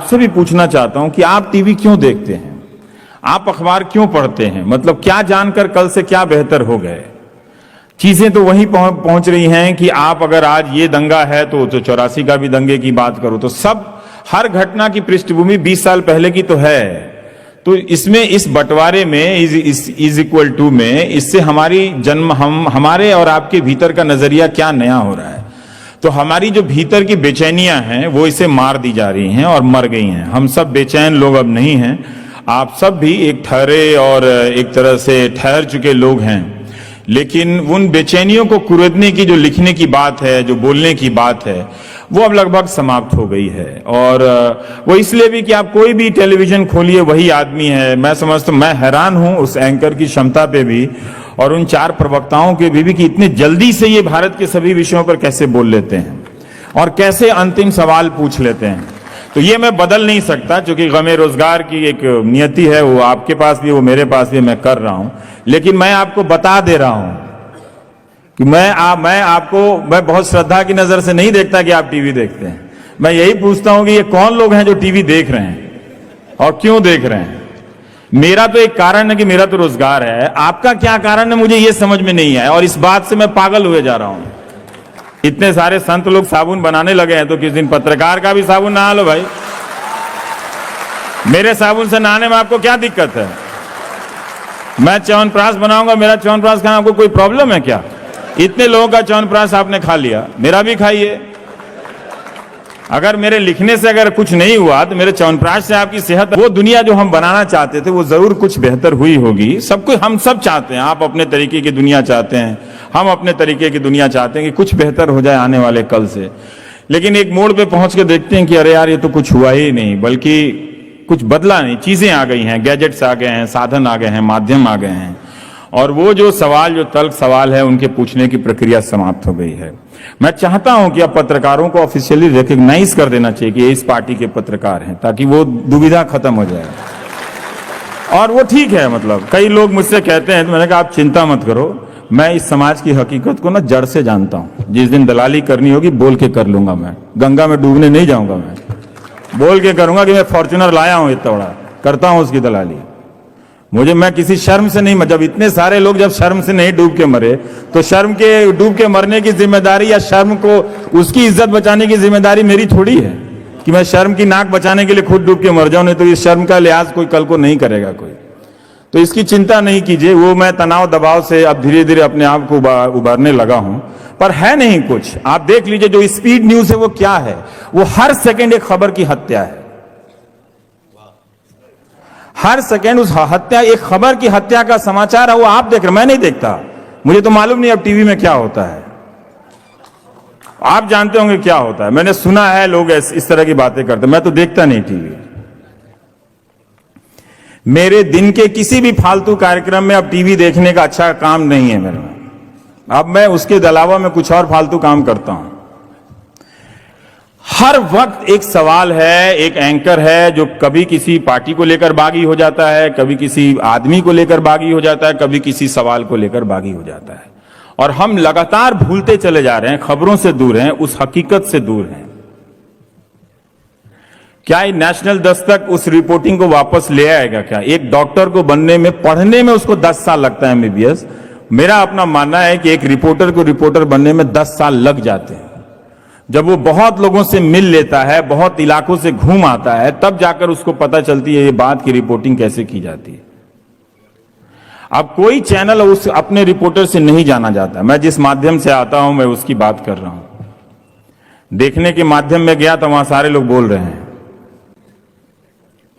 आपसे भी पूछना चाहता हूं कि आप टीवी क्यों देखते हैं, आप अखबार क्यों पढ़ते हैं? मतलब क्या जानकर कल से क्या बेहतर हो गए? चीजें तो वहीं पहुंच रही हैं कि आप अगर आज ये दंगा है तो 84 का भी दंगे की बात करो तो सब हर घटना की पृष्ठभूमि 20 साल पहले की तो है। तो इसमें इस बंटवारे में इज इक्वल टू में इससे हमारी हमारे और आपके भीतर का नजरिया क्या नया हो रहा है? तो हमारी जो भीतर की बेचैनियां हैं वो इसे मार दी जा रही हैं और मर गई हैं। हम सब बेचैन लोग अब नहीं हैं। आप सब भी एक ठहरे और एक तरह से ठहर चुके लोग हैं, लेकिन उन बेचैनियों को कुरेदने की जो लिखने की बात है, जो बोलने की बात है, वो अब लगभग समाप्त हो गई है। और वो इसलिए भी कि आप कोई भी टेलीविजन खोलिए वही आदमी है। मैं समझता हूं, मैं हैरान हूं उस एंकर की क्षमता पे भी और उन 4 प्रवक्ताओं के भी कि इतने जल्दी से ये भारत के सभी विषयों पर कैसे बोल लेते हैं और कैसे अंतिम सवाल पूछ लेते हैं। तो ये मैं बदल नहीं सकता, क्योंकि गमे रोजगार की एक नियति है, वो आपके पास भी, वो मेरे पास भी, मैं कर रहा हूं। लेकिन मैं आपको बता दे रहा हूं कि मैं बहुत श्रद्धा की नजर से नहीं देखता कि आप टीवी देखते हैं। मैं यही पूछता हूं कि ये कौन लोग हैं जो टीवी देख रहे हैं और क्यों देख रहे हैं? मेरा तो एक कारण है कि मेरा तो रोजगार है। आपका क्या कारण है मुझे ये समझ में नहीं आया और इस बात से मैं पागल हुए जा रहा हूं। इतने सारे संत लोग साबुन बनाने लगे हैं तो किस दिन पत्रकार का भी साबुन नहा लो भाई। मेरे साबुन से नहाने में आपको क्या दिक्कत है? मैं च्यवनप्राश बनाऊंगा, मेरा च्यवनप्राश खाना आपको कोई प्रॉब्लम है क्या? इतने लोगों का च्यवनप्राश आपने खा लिया, मेरा भी खाइए। अगर मेरे लिखने से अगर कुछ नहीं हुआ तो मेरे च्यवनप्राश से आपकी सेहत, वो दुनिया जो हम बनाना चाहते थे वो जरूर कुछ बेहतर हुई होगी। सब कुछ हम सब चाहते हैं, आप अपने तरीके की दुनिया चाहते हैं, हम अपने तरीके की दुनिया चाहते हैं कि कुछ बेहतर हो जाए आने वाले कल से। लेकिन एक मोड़ पे पहुंच के देखते हैं कि अरे यार ये तो कुछ हुआ ही नहीं, बल्कि कुछ बदला नहीं। चीजें आ गई हैं, गैजेट्स आ गए हैं, साधन आ गए हैं, माध्यम आ गए हैं और वो जो सवाल, जो तल्ख सवाल है उनके पूछने की प्रक्रिया समाप्त हो गई है। मैं चाहता हूं कि अब पत्रकारों को ऑफिशियली रिकॉग्नाइज कर देना चाहिए कि ये इस पार्टी के पत्रकार हैं, ताकि वो दुविधा खत्म हो जाए। और वो ठीक है, मतलब कई लोग मुझसे कहते हैं, तो मैंने कहा आप चिंता मत करो, मैं इस समाज की हकीकत को ना जड़ से जानता हूं। जिस दिन दलाली करनी होगी बोल के कर लूंगा। मैं गंगा में डूबने नहीं जाऊंगा, मैं बोल के करूंगा कि मैं फॉर्च्यूनर लाया हूं इतना बड़ा, करता हूं उसकी दलाली। मैं किसी शर्म से नहीं, जब इतने सारे लोग जब शर्म से नहीं डूब के मरे तो शर्म के डूब के मरने की जिम्मेदारी या शर्म को, उसकी इज्जत बचाने की जिम्मेदारी मेरी थोड़ी है कि मैं शर्म की नाक बचाने के लिए खुद डूब के मर जाऊं। नहीं तो इस शर्म का लिहाज कोई कल को नहीं करेगा कोई। तो इसकी चिंता नहीं कीजिए। वो मैं तनाव दबाव से अब धीरे धीरे अपने आप को उबारने लगा हूं, पर है नहीं कुछ। आप देख लीजिए जो स्पीड न्यूज है वो क्या है, वो हर सेकेंड एक खबर की हत्या है। हर सेकेंड उस हत्या, एक खबर की हत्या का समाचार है, वो आप देख रहे, मैं नहीं देखता। मुझे तो मालूम नहीं अब टीवी में क्या होता है। आप जानते होंगे क्या होता है, मैंने सुना है लोग इस तरह की बातें करते, मैं तो देखता नहीं टीवी। मेरे दिन के किसी भी फालतू कार्यक्रम में अब टीवी देखने का अच्छा काम नहीं है मेरा। अब मैं उसके अलावा मैं कुछ और फालतू काम करता हूं। हर वक्त एक सवाल है, एक एंकर है जो कभी किसी पार्टी को लेकर बागी हो जाता है, कभी किसी आदमी को लेकर बागी हो जाता है, कभी किसी सवाल को लेकर बागी हो जाता है। और हम लगातार भूलते चले जा रहे हैं, खबरों से दूर हैं, उस हकीकत से दूर हैं। क्या नेशनल दस्तक उस रिपोर्टिंग को वापस ले आएगा? क्या एक डॉक्टर को बनने में, पढ़ने में उसको 10 साल लगता है एमबीबीएस। मेरा अपना मानना है कि एक रिपोर्टर को रिपोर्टर बनने में 10 साल लग जाते हैं। जब वो बहुत लोगों से मिल लेता है, बहुत इलाकों से घूम आता है, तब जाकर उसको पता चलती है ये बात की रिपोर्टिंग कैसे की जाती है। अब कोई चैनल उस अपने रिपोर्टर से नहीं जाना जाता। मैं जिस माध्यम से आता हूं मैं उसकी बात कर रहा हूं। देखने के माध्यम में गया तो वहां सारे लोग बोल रहे हैं,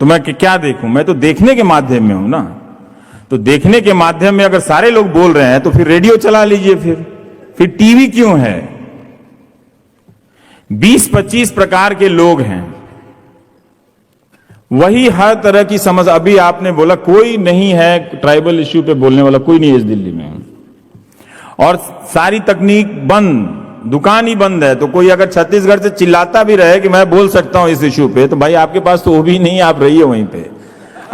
तो मैं क्या देखूं? मैं तो देखने के माध्यम में हूं ना। तो देखने के माध्यम में अगर सारे लोग बोल रहे हैं तो फिर रेडियो चला लीजिए। फिर टीवी क्यों है? 20-25 प्रकार के लोग हैं, वही हर तरह की समझ। अभी आपने बोला कोई नहीं है ट्राइबल इश्यू पे बोलने वाला, कोई नहीं है इस दिल्ली में, और सारी तकनीक बंद, दुकान ही बंद है। तो कोई अगर छत्तीसगढ़ से चिल्लाता भी रहे कि मैं बोल सकता हूं इस इश्यू पे, तो भाई आपके पास तो वो भी नहीं है, आप रहिए वहीं पे।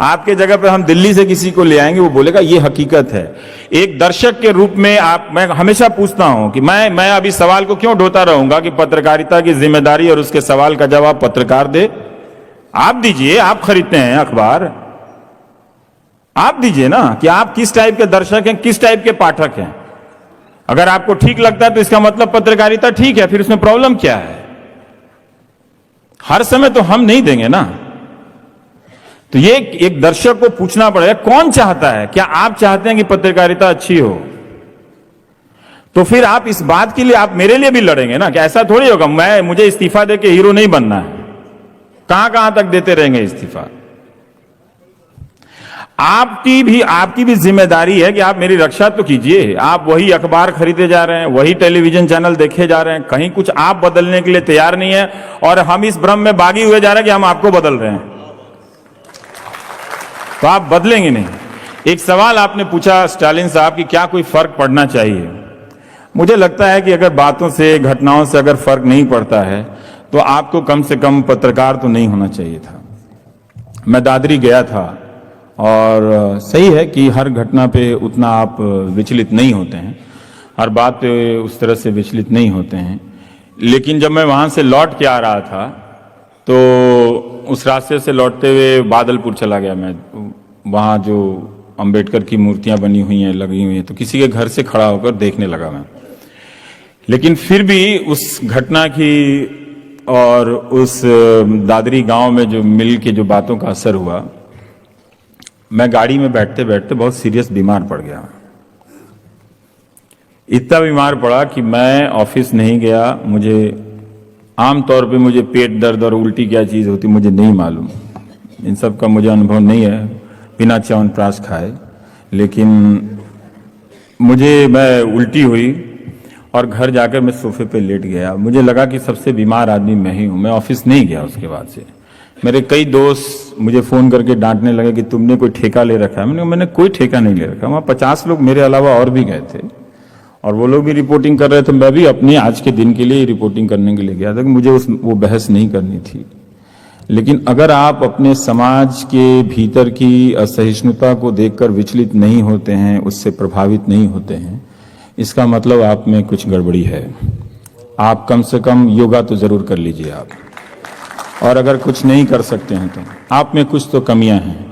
आपके जगह पे हम दिल्ली से किसी को ले आएंगे, वो बोलेगा ये हकीकत है। एक दर्शक के रूप में मैं हमेशा पूछता हूं कि मैं अभी सवाल को क्यों ढोता रहूंगा कि पत्रकारिता की जिम्मेदारी और उसके सवाल का जवाब पत्रकार दे। आप दीजिए, आप खरीदते हैं अखबार, आप दीजिए ना कि आप किस टाइप के दर्शक हैं, किस टाइप के पाठक हैं। अगर आपको ठीक लगता है तो इसका मतलब पत्रकारिता ठीक है, फिर उसमें प्रॉब्लम क्या है? हर समय तो हम नहीं देंगे ना। तो ये एक दर्शक को पूछना पड़ेगा कौन चाहता है, क्या आप चाहते हैं कि पत्रकारिता अच्छी हो? तो फिर आप इस बात के लिए आप मेरे लिए भी लड़ेंगे ना कि ऐसा थोड़ी होगा मुझे इस्तीफा दे के हीरो नहीं बनना है। कहां कहां तक देते रहेंगे इस्तीफा? आपकी भी जिम्मेदारी है कि आप मेरी रक्षा तो कीजिए। आप वही अखबार खरीदे जा रहे हैं, वही टेलीविजन चैनल देखे जा रहे हैं, कहीं कुछ आप बदलने के लिए तैयार नहीं है और हम इस भ्रम में बागी हुए जा रहे हैं कि हम आपको बदल रहे हैं। तो आप बदलेंगे नहीं। एक सवाल आपने पूछा स्टालिन साहब कि क्या कोई फर्क पड़ना चाहिए। मुझे लगता है कि अगर बातों से, घटनाओं से अगर फर्क नहीं पड़ता है तो आपको कम से कम पत्रकार तो नहीं होना चाहिए था। मैं दादरी गया था और सही है कि हर घटना पे उतना आप विचलित नहीं होते हैं, हर बात पे उस तरह से विचलित नहीं होते हैं। लेकिन जब मैं वहां से लौट के आ रहा था तो उस रास्ते से लौटते हुए बादलपुर चला गया मैं। वहां जो अंबेडकर की मूर्तियां बनी हुई हैं, लगी हुई हैं, तो किसी के घर से खड़ा होकर देखने लगा मैं। लेकिन फिर भी उस घटना की और उस दादरी गांव में जो मिल के जो बातों का असर हुआ, मैं गाड़ी में बैठते बैठते बहुत सीरियस बीमार पड़ गया। इतना बीमार पड़ा कि मैं ऑफिस नहीं गया। मुझे आमतौर पे मुझे पेट दर्द और उल्टी क्या चीज़ होती मुझे नहीं मालूम, इन सब का मुझे अनुभव नहीं है बिना च्यवनप्राश खाए। लेकिन मैं उल्टी हुई और घर जाकर मैं सोफे पे लेट गया। मुझे लगा कि सबसे बीमार आदमी मैं ही हूँ। मैं ऑफिस नहीं गया। उसके बाद से मेरे कई दोस्त मुझे फ़ोन करके डांटने लगे कि तुमने कोई ठेका ले रखा है। मैंने कोई ठेका नहीं ले रखा। वहाँ 50 लोग मेरे अलावा और भी गए थे और वो लोग भी रिपोर्टिंग कर रहे थे। मैं भी अपने आज के दिन के लिए रिपोर्टिंग करने के लिए गया था कि मुझे वो बहस नहीं करनी थी। लेकिन अगर आप अपने समाज के भीतर की असहिष्णुता को देखकर विचलित नहीं होते हैं, उससे प्रभावित नहीं होते हैं, इसका मतलब आप में कुछ गड़बड़ी है। आप कम से कम योगा तो जरूर कर लीजिए आप, और अगर कुछ नहीं कर सकते हैं तो आप में कुछ तो कमियां हैं।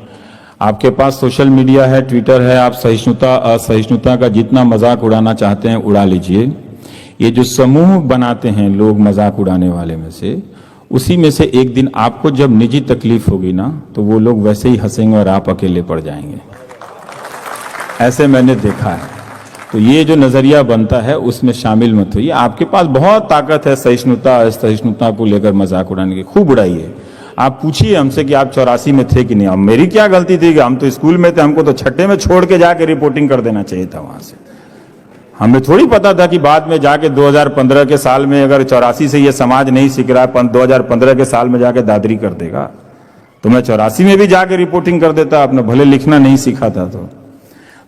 आपके पास सोशल मीडिया है, ट्विटर है, आप सहिष्णुता असहिष्णुता का जितना मजाक उड़ाना चाहते हैं उड़ा लीजिए। ये जो समूह बनाते हैं लोग मजाक उड़ाने वाले में से, उसी में से एक दिन आपको जब निजी तकलीफ होगी ना तो वो लोग वैसे ही हंसेंगे और आप अकेले पड़ जाएंगे। ऐसे मैंने देखा है। तो ये जो नजरिया बनता है उसमें शामिल मत होइए। आपके पास बहुत ताकत है सहिष्णुता असहिष्णुता को लेकर मजाक उड़ाने की, खूब उड़ाइए। आप पूछिए हमसे कि आप 84 में थे कि नहीं। अब मेरी क्या गलती थी कि हम तो स्कूल में थे, हमको तो छठे में छोड़ के जाके रिपोर्टिंग कर देना चाहिए था वहां से। हमें थोड़ी पता था कि बाद में जाके 2015 के साल में अगर 84 से ये समाज नहीं सीख रहा है, 2015 के साल में जाके दादरी कर देगा। तो मैं 84 में भी जाके रिपोर्टिंग कर देता, आपने भले लिखना नहीं सीखा था।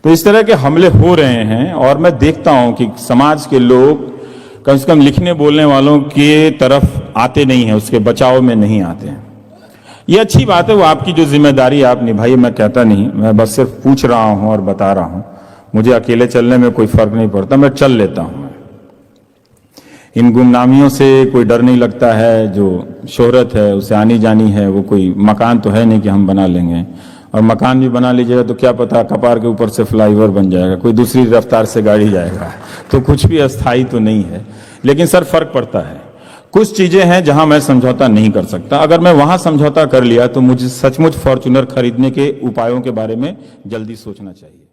तो इस तरह के हमले हो रहे हैं और मैं देखता हूं कि समाज के लोग कम से कम लिखने बोलने वालों के तरफ आते नहीं है, उसके बचाव में नहीं आते हैं। ये अच्छी बात है, वो आपकी जो जिम्मेदारी आप निभाइए, मैं कहता नहीं, मैं बस सिर्फ पूछ रहा हूं और बता रहा हूं। मुझे अकेले चलने में कोई फर्क नहीं पड़ता, मैं चल लेता हूं। इन गुमनामियों से कोई डर नहीं लगता है। जो शोहरत है उसे आनी जानी है, वो कोई मकान तो है नहीं कि हम बना लेंगे, और मकान भी बना लीजिएगा तो क्या पता कपार के ऊपर से फ्लाईओवर बन जाएगा, कोई दूसरी रफ्तार से गाड़ी जाएगा, तो कुछ भी अस्थायी तो नहीं है। लेकिन सर फर्क पड़ता है। कुछ चीजें हैं जहां मैं समझौता नहीं कर सकता। अगर मैं वहां समझौता कर लिया तो मुझे सचमुच फॉर्च्यूनर खरीदने के उपायों के बारे में जल्दी सोचना चाहिए।